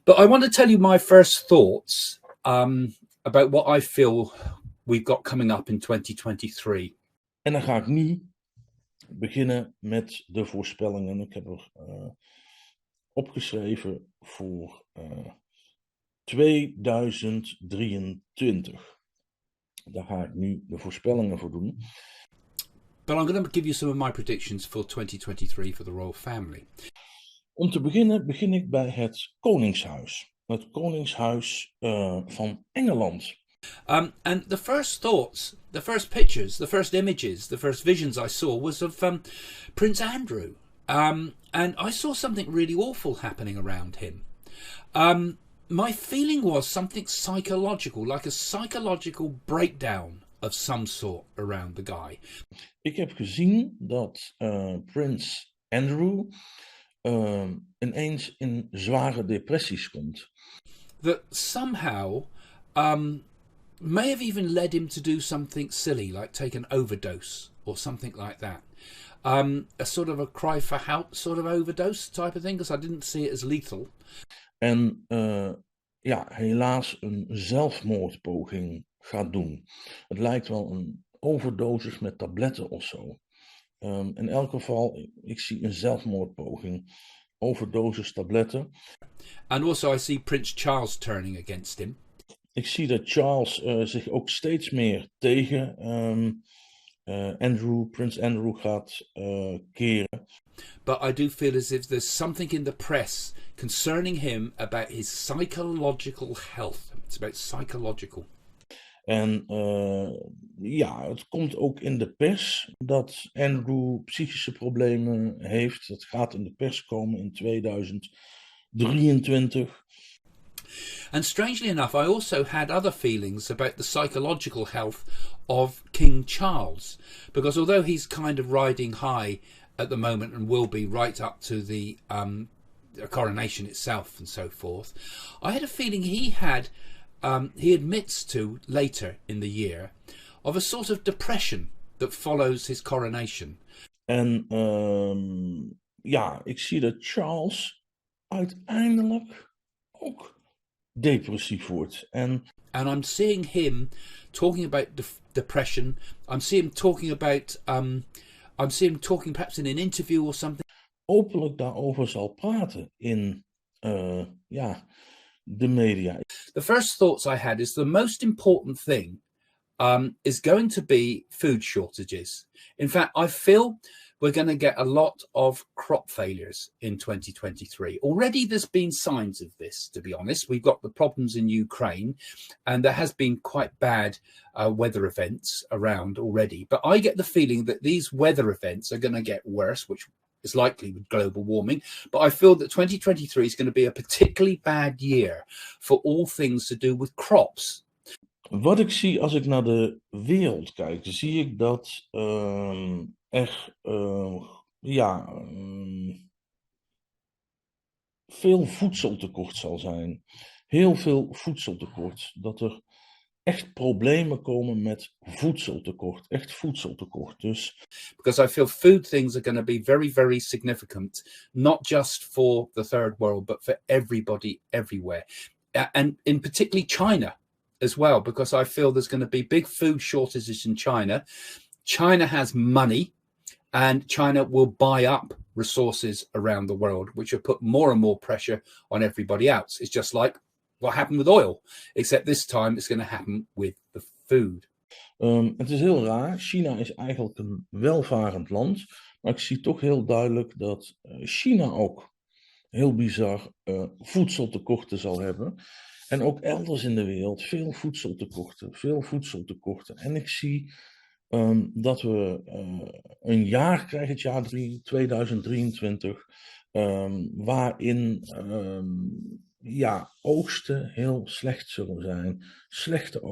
But I want to tell you my first thoughts about what I feel we've got coming up in 2023. En dan ga ik nu beginnen met de voorspellingen. Ik heb er opgeschreven voor 2023. Daar ga ik nu de voorspellingen voor doen. But I'm going to give you some of my predictions for 2023 for the royal family. Om te beginnen begin ik bij het Koningshuis. Het Koningshuis van Engeland. And the first thoughts, the first pictures, the first images, the first visions I saw was of Prince Andrew. And I saw something really awful happening around him. My feeling was something psychological, like a psychological breakdown of some sort around the guy. Ik heb gezien dat Prins Andrew ineens in zware depressies komt. That somehow may have even led him to do something silly, like take an overdose or something like that. A sort of a cry for help sort of overdose type of thing, because I didn't see it as lethal. En helaas een zelfmoordpoging gaat doen. Het lijkt wel een overdosis met tabletten of zo. In elk geval, ik zie een zelfmoordpoging. Overdosis tabletten. And also I see Prince Charles turning against him. Ik zie dat Charles zich ook steeds meer tegen Prins Andrew gaat keren. But I do feel as if there's something in the press concerning him about his psychological health. It's about psychological. En het komt ook in de pers dat Andrew psychische problemen heeft. Dat gaat in de pers komen in 2023. And strangely enough, I also had other feelings about the psychological health of King Charles. Because although he's kind of riding high at the moment and will be right up to the coronation itself and so forth, I had a feeling he admits to later in the year of a sort of depression that follows his coronation. En ik zie dat Charles uiteindelijk ook depressief wordt. And I'm seeing him talking about depression. I'm seeing him talking about perhaps in an interview or something. Openlijk daarover zal praten in de media. The first thoughts I had is the most important thing is going to be food shortages. In fact, I feel we're going to get a lot of crop failures in 2023. Already there's been signs of this, to be honest. We've got the problems in Ukraine, and there has been quite bad weather events around already. But I get the feeling that these weather events are going to get worse, which is likely with global warming. But I feel that 2023 is going to be a particularly bad year for all things to do with crops. Wat ik zie als ik naar de wereld kijk, zie ik dat veel voedseltekort zal zijn. Heel veel voedseltekort. Dat er echt problemen komen met voedseltekort. Echt voedseltekort. Dus because I feel food things are going to be very, very significant, not just for the third world, but for everybody everywhere. And in particularly China as well, because I feel there's going to be big food shortages in China. China has money, and China will buy up resources around the world, which will put more and more pressure on everybody else. It's just like what happened with oil, except this time it's going to happen with the food. Het is heel raar. China is eigenlijk een welvarend land, maar ik zie toch heel duidelijk dat China ook heel bizar voedseltekorten zal hebben. En ook elders in de wereld veel voedseltekorten. En ik zie dat we een jaar krijgen, het jaar 2023, waarin oogsten heel slecht zullen zijn. Slechte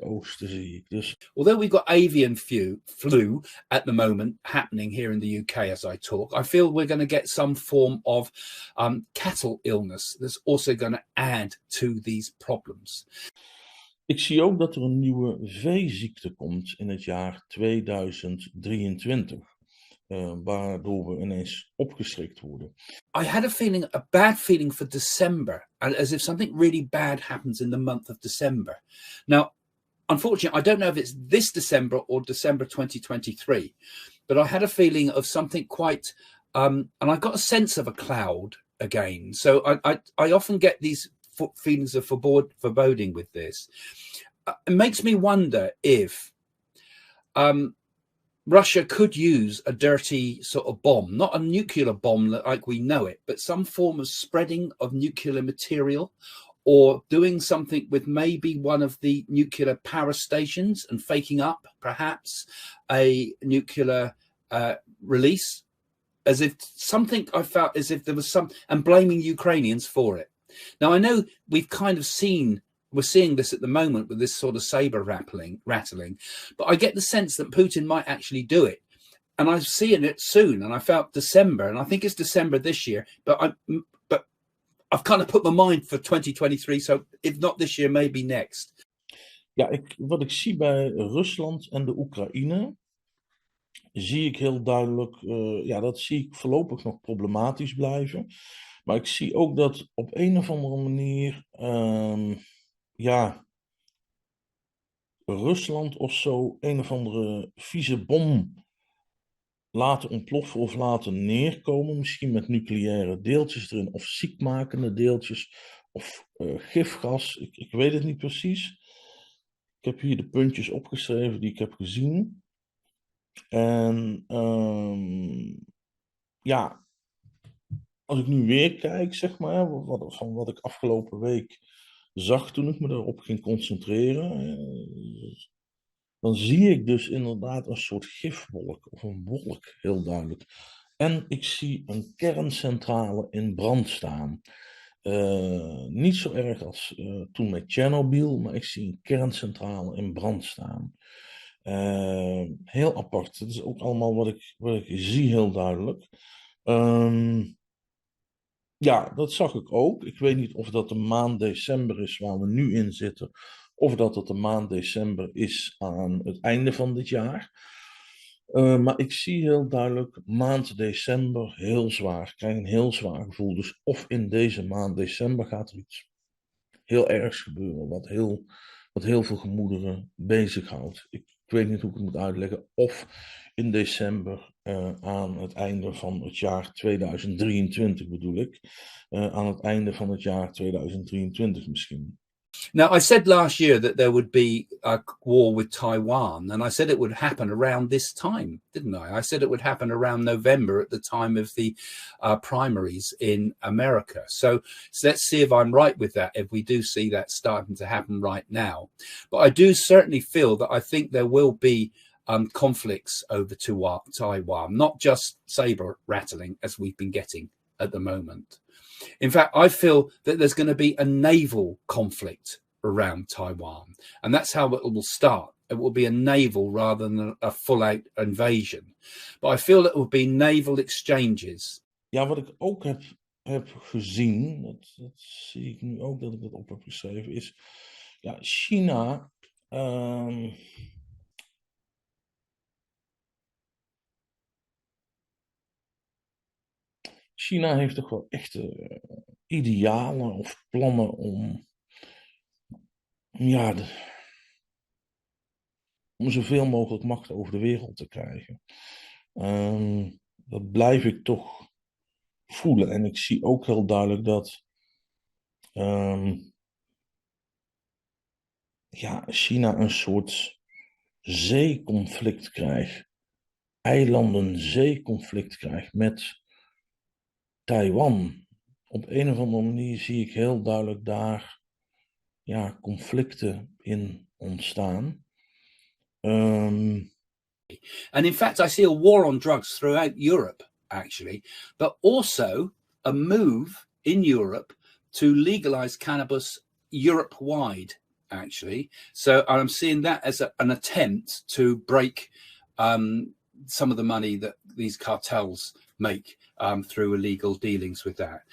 oogsten zie ik. Dus although we've got avian flu at the moment happening here in the UK as I talk, I feel we're going to get some form of cattle illness that's also going to add to these problems. Ik zie ook dat er een nieuwe veeziekte komt in het jaar 2023. waardoor we ineens opgeschrikt worden. I had a bad feeling for December, as if something really bad happens in the month of December. Now, unfortunately, I don't know if it's this December or December 2023, but I had a feeling of something quite, and I got a sense of a cloud again. So I often get these feelings of foreboding with this. It makes me wonder if Russia could use a dirty sort of bomb, not a nuclear bomb like we know it, but some form of spreading of nuclear material, or doing something with maybe one of the nuclear power stations and faking up perhaps a nuclear release, as if something I felt as if there was some, and blaming Ukrainians for it. Now, I know we've kind of we're seeing this at the moment with this sort of saber rattling, but I get the sense that Putin might actually do it. And I'm seeing it soon. And I felt December, and I think it's December this year, but I've kind of put my mind for 2023. So if not this year, maybe next. Ja, wat ik zie bij Rusland en de Oekraïne, zie ik heel duidelijk, dat zie ik voorlopig nog problematisch blijven. Maar ik zie ook dat op een of andere manier, Rusland of zo een of andere vieze bom laten ontploffen of laten neerkomen. Misschien met nucleaire deeltjes erin, of ziekmakende deeltjes, of gifgas. Ik weet het niet precies. Ik heb hier de puntjes opgeschreven die ik heb gezien. En als ik nu weer kijk, zeg maar, van wat ik afgelopen week zag toen ik me erop ging concentreren, dan zie ik dus inderdaad een soort gifwolk, of een wolk, heel duidelijk. En ik zie een kerncentrale in brand staan. Niet zo erg als toen met Tsjernobyl, maar ik zie een kerncentrale in brand staan. Heel apart. Dat is ook allemaal wat ik zie, heel duidelijk. Dat zag ik ook. Ik weet niet of dat de maand december is waar we nu in zitten, of dat het de maand december is aan het einde van dit jaar. Maar ik zie heel duidelijk maand december heel zwaar. Ik krijg een heel zwaar gevoel. Dus of in deze maand december gaat er iets heel ergs gebeuren, wat heel veel gemoederen bezighoudt. Ik weet niet hoe ik het moet uitleggen. Of in december aan het einde van het jaar 2023 bedoel ik. Aan het einde van het jaar 2023 misschien. Now, I said last year that there would be a war with Taiwan, and I said it would happen around this time, didn't I? I said it would happen around November at the time of the primaries in America. So let's see if I'm right with that, if we do see that starting to happen right now. But I do certainly feel that I think there will be conflicts over Taiwan, not just saber rattling as we've been getting at the moment. In fact, I feel that there's going to be a naval conflict around Taiwan, and that's how it will start. It will be a naval rather than a full-out invasion. But I feel that it will be naval exchanges. Ja, wat ik ook heb gezien, dat zie ik nu ook dat ik dat op heb geschreven, is China. China heeft toch wel echte idealen of plannen om om zoveel mogelijk macht over de wereld te krijgen. Dat blijf ik toch voelen. En ik zie ook heel duidelijk dat China een soort zeeconflict krijgt. Eilanden-zeeconflict krijgt met Taiwan. Op een of andere manier zie ik heel duidelijk daar conflicten in ontstaan. And in fact, I see a war on drugs throughout Europe, actually, but also a move in Europe to legalize cannabis Europe-wide, actually. So I'm seeing that as an attempt to break some of the money that these cartels make through illegal dealings with that.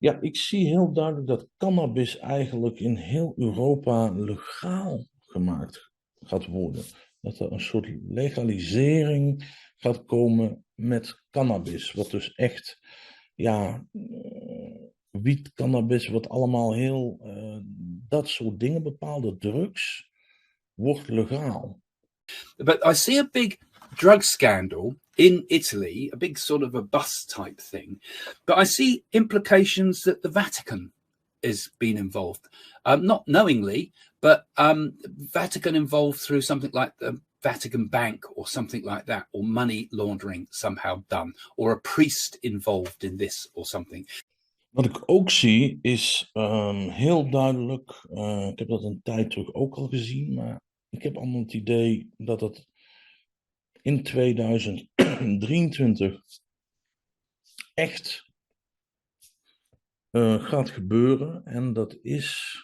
Ja, ik zie heel duidelijk dat cannabis eigenlijk in heel Europa legaal gemaakt gaat worden. dat er een soort legalisering gaat komen met cannabis. Wat dus echt, ja, wiet, cannabis, wat allemaal heel, dat soort dingen, bepaalde drugs, wordt legaal. But I see a big drug scandal in Italy, a big sort of a bust type thing. But I see implications that the Vatican is being involved, not knowingly, but Vatican involved through something like the Vatican Bank or something like that, or money laundering somehow done, or a priest involved in this or something. Wat ik ook zie is heel duidelijk, ik heb dat een tijd terug ook al gezien, maar ik heb allemaal het idee dat het in 2023 echt gaat gebeuren. En dat is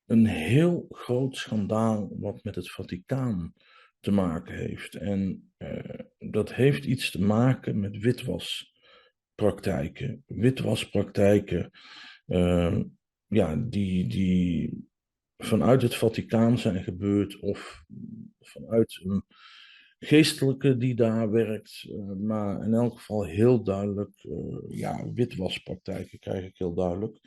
een heel groot schandaal wat met het Vaticaan te maken heeft. En dat heeft iets te maken met witwaspraktijken. Witwaspraktijken ja, die vanuit het Vaticaan zijn gebeurd of vanuit een geestelijke die daar werkt. Maar in elk geval heel duidelijk, ja, witwaspraktijken krijg ik heel duidelijk.